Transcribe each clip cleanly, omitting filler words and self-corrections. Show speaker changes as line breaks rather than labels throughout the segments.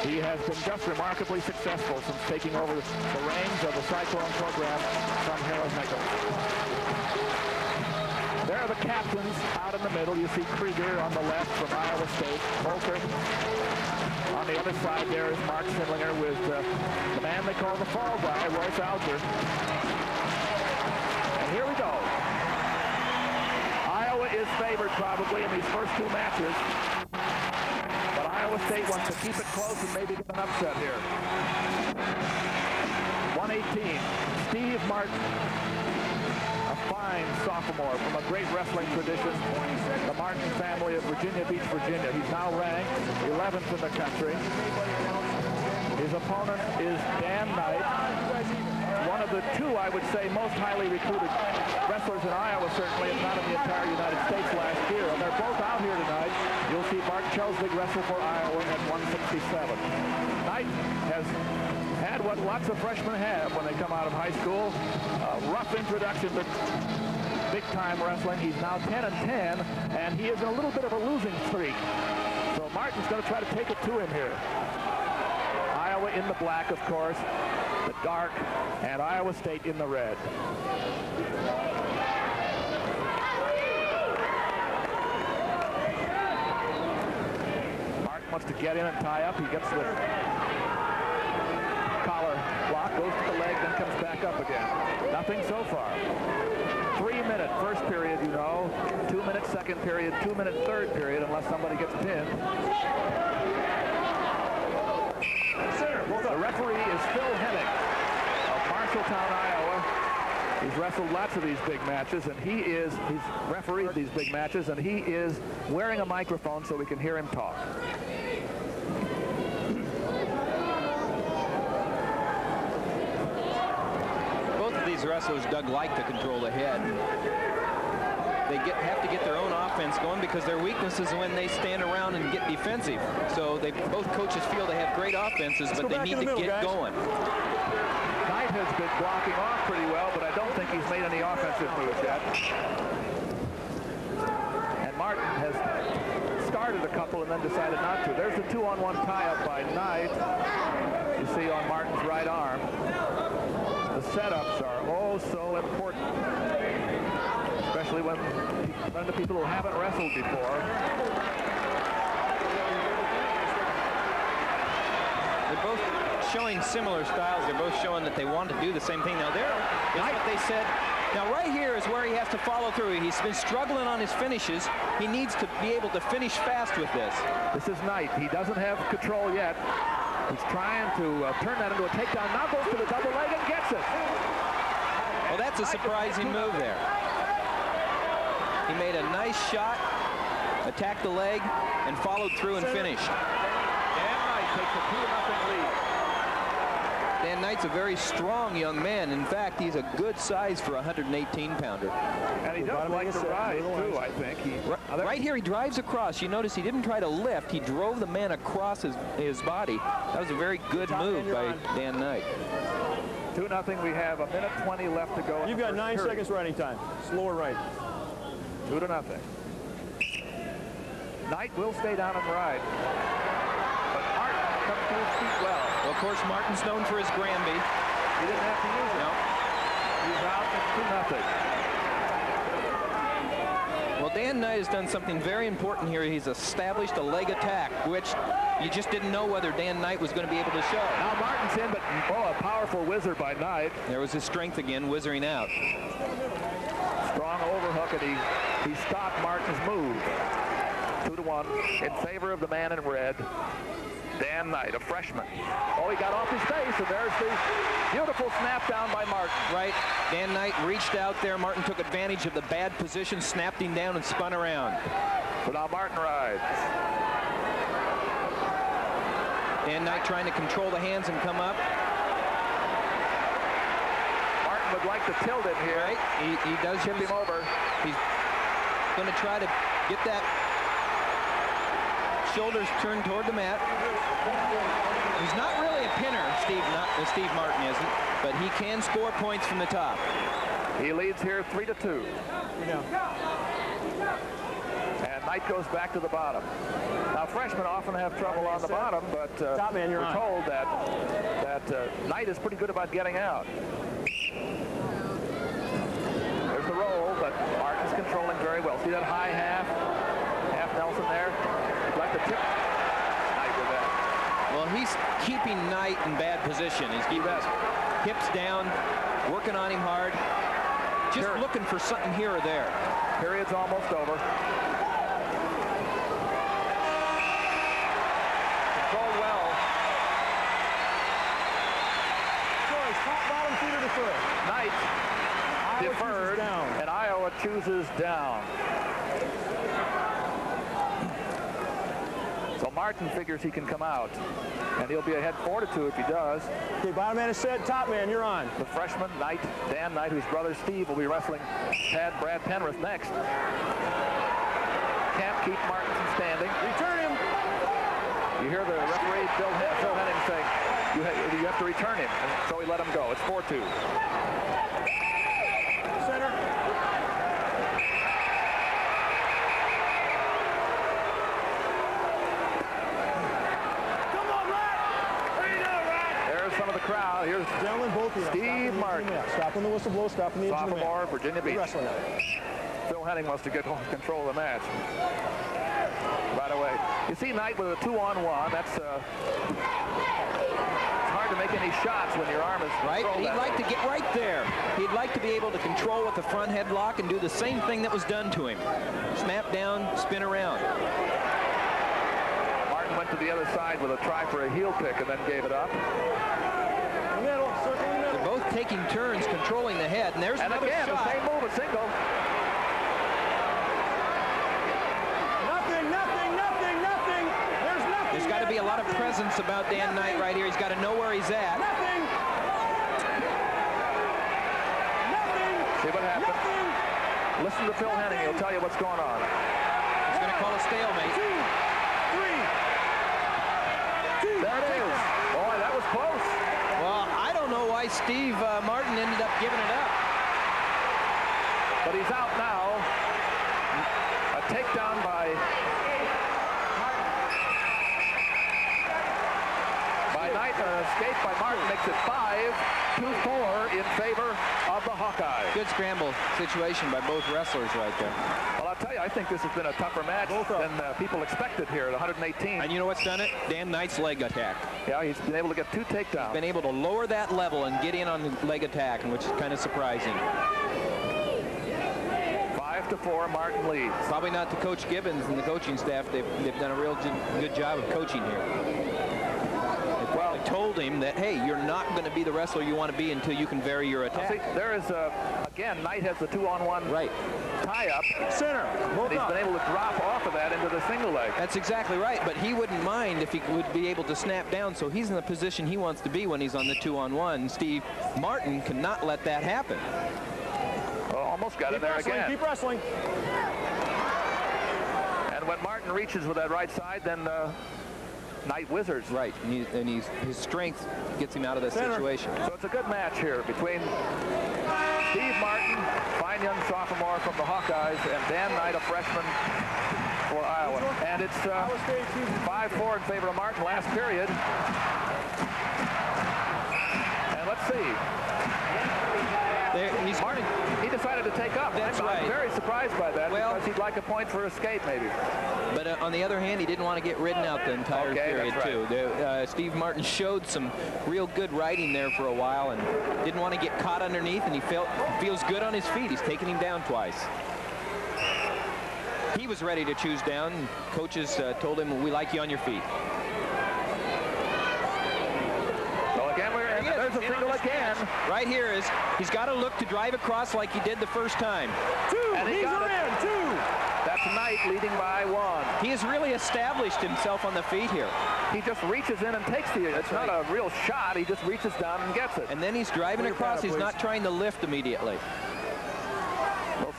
He has been just remarkably successful since taking over the reins of the Cyclone program from Harold Nichols. There are the captains out in the middle. You see Krieger on the left from Iowa State. Volker. On the other side there is Mark Sindlinger with the man they call the fall guy, Royce Alger. And here we go. Iowa is favored probably in these first two matches. But Iowa State wants to keep it close and maybe get an upset here. 118, Steve Martin. A fine sophomore from a great wrestling tradition, the Martin family of Virginia Beach, Virginia. He's now ranked 11th in the country. His opponent is Dan Knight, one of the two, I would say, most highly recruited wrestlers in Iowa, certainly, if not in the entire United States last year. And they're both out here tonight. You'll see Mark Chelsvig wrestle for Iowa at 167. Knight has had what lots of freshmen have when they come out of high school. Rough introduction to big-time wrestling. He's now 10-10, and he is in a little bit of a losing streak. So Martin's going to try to take it to him here. Iowa in the black, of course, the dark, and Iowa State in the red. Martin wants to get in and tie up. He gets the collar block, goes to the leg, then comes back up again. Nothing so far. 3-minute first period, you know. 2-minute second period, 2-minute third period, unless somebody gets pinned. The referee is Phil Hennig of Marshalltown, Iowa. He's wrestled lots of these big matches, and he's refereed these big matches, and he is wearing a microphone so we can hear him talk.
Both of these wrestlers, Doug, like to control the head. They have to get their own offense going because their weakness is when they stand around and get defensive. So both coaches feel they have great offenses, but they need to get going.
Knight has been blocking off pretty well, but I don't think he's made any offensive moves yet. And Martin has started a couple and then decided not to. There's the 2-on-1 tie-up by Knight. You see on Martin's right arm. The setups are oh so important, especially when run to people who haven't wrestled before.
They're both showing similar styles. They're both showing that they want to do the same thing. Now there is what they said. Now right here is where he has to follow through. He's been struggling on his finishes. He needs to be able to finish fast with this.
This is Knight. He doesn't have control yet. He's trying to turn that into a takedown. Now goes to the double leg and gets it.
Well, that's a surprising move there. He made a nice shot, attacked the leg, and followed through and finished.
Dan Knight takes a 2-0 lead.
Dan Knight's a very strong young man. In fact, he's a good size for a 118-pounder.
And he does like to ride, too, I think.
Right here, he drives across. You notice he didn't try to lift. He drove the man across his body. That was a very good move by Dan Knight.
2-0. We have 1:20 left to go.
You've got 9 seconds riding time. Slower right.
2-0. Knight will stay down and ride. But Martin comes to his feet well.
Well, of course, Martin's known for his Granby.
He didn't have to use it.
No.
He's out at 2-0.
Well, Dan Knight has done something very important here. He's established a leg attack, which you just didn't know whether Dan Knight was going to be able to show.
Now Martin's in, but oh, a powerful whizzer by Knight.
There was his strength again, whizzering out.
Strong overhook, and he stopped Martin's move. 2-1 in favor of the man in red, Dan Knight, a freshman. Oh, he got off his face, and there's the beautiful snap down by Martin.
Right. Dan Knight reached out there. Martin took advantage of the bad position, snapped him down, and spun around.
So now Martin rides.
Dan Knight trying to control the hands and come up.
Martin would like to tilt him here.
Right. He does
tip him over.
He's going to try to get that shoulders turned toward the mat. He's not really a pinner, Steve Martin isn't, but he can score points from the top.
He leads here 3-2. And and Knight goes back to the bottom. Now, freshmen often have trouble on the bottom, but we're told that Knight is pretty good about getting out. There's the roll, but Martin's controlling very well. See that high half Nelson there? He'd like to tip Knight with that.
Well, he's keeping Knight in bad position. He's keeping his hips down, working on him hard, just looking for something here or there.
Period's almost over. Controlled well.
Choice, top, bottom, feeder defer.
Knight deferred, and Iowa chooses down. So Martin figures he can come out, and he'll be ahead 4-2 if he does.
Okay, bottom man is set. Top man, you're on.
The freshman, Knight, Dan Knight, whose brother Steve will be wrestling Brad Penrith next. Can't keep Martin from standing.
Return him.
You hear the referee, Phil Henning, saying, you have to return him. And so he let him go. It's 4-2.
Center.
Crowd. Here's
gentlemen, both of you.
Steve Martin.
Stop when the whistle blows. Stop when the engine.
Sophomore, Virginia Beach.
Wrestling.
Phil Henning wants to get control of the match right away. You see Knight with a 2-on-1. That's it's hard to make any shots when your arm is
right. He'd like to get right there. He'd like to be able to control with the front headlock and do the same thing that was done to him. Snap down, spin around.
Martin went to the other side with a try for a heel pick and then gave it up.
Middle, circle in the middle.
They're both taking turns controlling the head, and there's another
again,
shot.
The same move, a single.
Nothing. There's nothing.
There's got to be a lot of presence about Dan Knight right here. He's got to know where he's at.
Nothing.
See what happens. Listen to Phil Henning. He'll tell you what's going on.
He's going to call a stalemate.
2, 3.
There it is. Boy, that was close.
Well, I don't know why Steve Martin ended up giving it up.
But he's out now. A takedown by Knight, an escape by Martin makes it 5-4 in favor of the Hawkeyes.
Good scramble situation by both wrestlers right there.
Well, I'll tell you, I think this has been a tougher match than people expected here at 118.
And you know what's done it? Dan Knight's leg attack.
Yeah, he's been able to get 2 takedowns.
He's been able to lower that level and get in on the leg attack, which is kind of surprising.
5-4, Martin leads.
Probably not to Coach Gibbons and the coaching staff. They've done a real good job of coaching here. Well, they told him that, hey, you're not going to be the wrestler you want to be until you can vary your attack.
See, there is, again, Knight has the 2-on-1 tie-up.
Center.
And he's been able to drop off of that into the single leg.
That's exactly right, but he wouldn't mind if he would be able to snap down, so he's in the position he wants to be when he's on the 2-on-1. Steve Martin cannot let that happen.
Oh, almost got in there again.
Keep wrestling.
And when Martin reaches with that right side, then Knight wizards.
Right, and his strength gets him out of that situation.
So it's a good match here between Steve Martin, fine young sophomore from the Hawkeyes, and Dan Knight, a freshman for Iowa. And it's 5-4 in favor of Martin last period. And let's see. Martin, he decided to take up.
That's right.
I'm very surprised by that,
well,
because he'd like a point for escape, maybe.
But on the other hand, he didn't want to get ridden out the entire period,
right.
too. Steve Martin showed some real good riding there for a while and didn't want to get caught underneath, and he feels good on his feet. He's taken him down twice. He was ready to choose down. Coaches told him, we like you on your feet.
There's a single again.
Right here is, he's got to look to drive across like he did the first time.
2,
and
knees are in, 2.
That's Knight leading by 1.
He has really established himself on the feet here.
He just reaches in and takes the, it's not a real shot, he just reaches down and gets it.
And then he's driving across, he's not trying to lift immediately.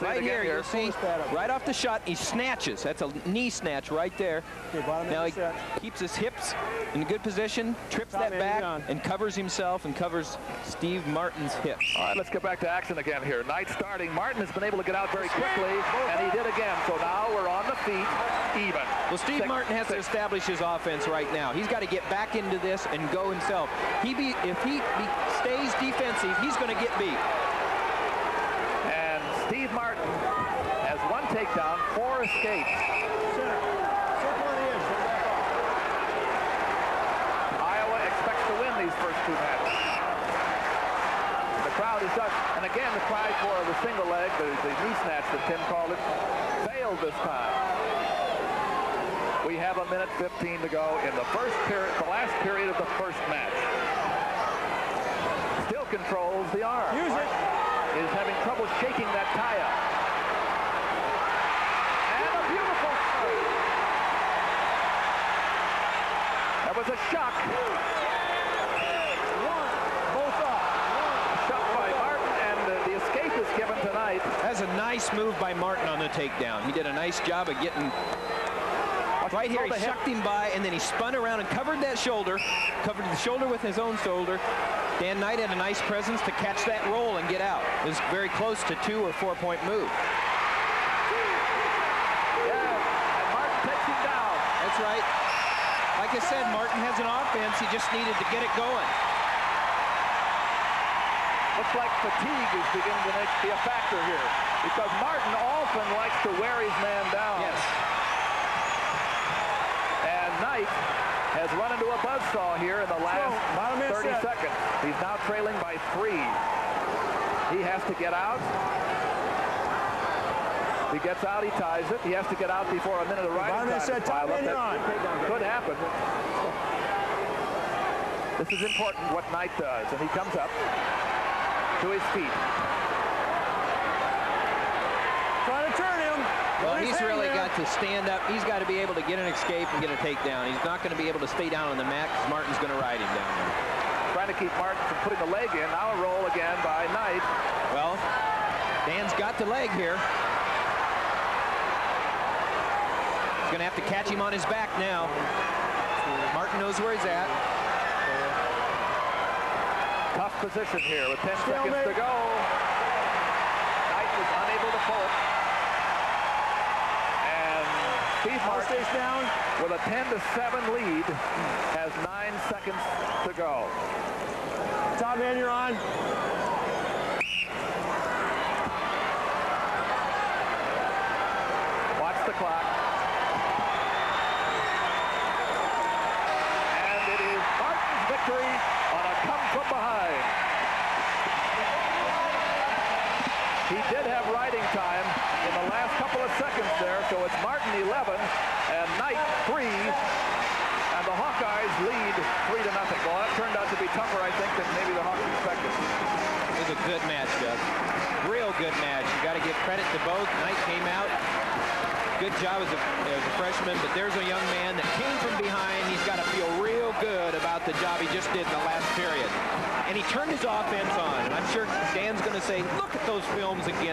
Right here, you'll see, right off the shot, he snatches. That's a knee snatch right there. Now he keeps his hips in a good position, trips that back, and covers himself and covers Steve Martin's hips.
All right, let's get back to action again here. Knight starting. Martin has been able to get out very quickly, and he did again. So now we're on the feet, even.
Well, Steve Martin has to establish his offense right now. He's got to get back into this and go himself. If he stays defensive, he's going to get beat.
And Steve Martin has 1 takedown, 4 escapes. Iowa expects to win these first 2 matches. The crowd is done. And again, the try for the single leg, the knee snatch that Tim called it, failed this time. We have 1:15 to go in the first period, the last period of the first match. Still controls the arm.
Use it.
Is having trouble shaking that tie-up. And a beautiful strike. That was a shock.
Both up.
Shot by Martin, and the escape is given tonight.
That's a nice move by Martin on the takedown. He did a nice job of getting right here. He shucked him by, and then he spun around and covered that shoulder, covered the shoulder with his own shoulder. Dan Knight had a nice presence to catch that roll and get out. It was very close to 2 or 4 point move.
Yeah, and Martin takes him down.
That's right. Like I said, Martin has an offense. He just needed to get it going.
Looks like fatigue is beginning to be a factor here, because Martin often likes to wear his man down.
Yes.
And Knight has run into a buzzsaw here in the last 30 seconds. He's now trailing by 3. He has to get out. He gets out, he ties it. He has to get out before a minute of riding time is piled up. That could happen. This is important what Knight does, and he comes up to his feet.
Trying to turn him.
Well, he's really got to stand up. He's got to be able to get an escape and get a takedown. He's not going to be able to stay down on the mat because Martin's going to ride him down there.
Trying to keep Martin from putting the leg in. Now a roll again by Knight.
Well, Dan's got the leg here. He's going to have to catch him on his back now. Martin knows where he's at.
Tough position here with 10 seconds to go. Knight is unable to pull it. Steve Martin stays down with a 10-7 lead, has 9 seconds to go.
Top man, you're on.
Watch the clock. And it is Martin's victory on a come from behind. He did have riding time in the last couple of seconds there, so it's Martin 11 and Knight 3, and the Hawkeyes lead 3-0. Well, that turned out to be tougher, I think, than maybe the Hawks expected.
It was a good match, Doug. Real good match. You got to give credit to both. Knight came out. Good job as a freshman, but there's a young man that came from behind. He's got to feel real good about the job he just did in the last period. And he turned his offense on, and I'm sure Dan's going to say, look at those films again.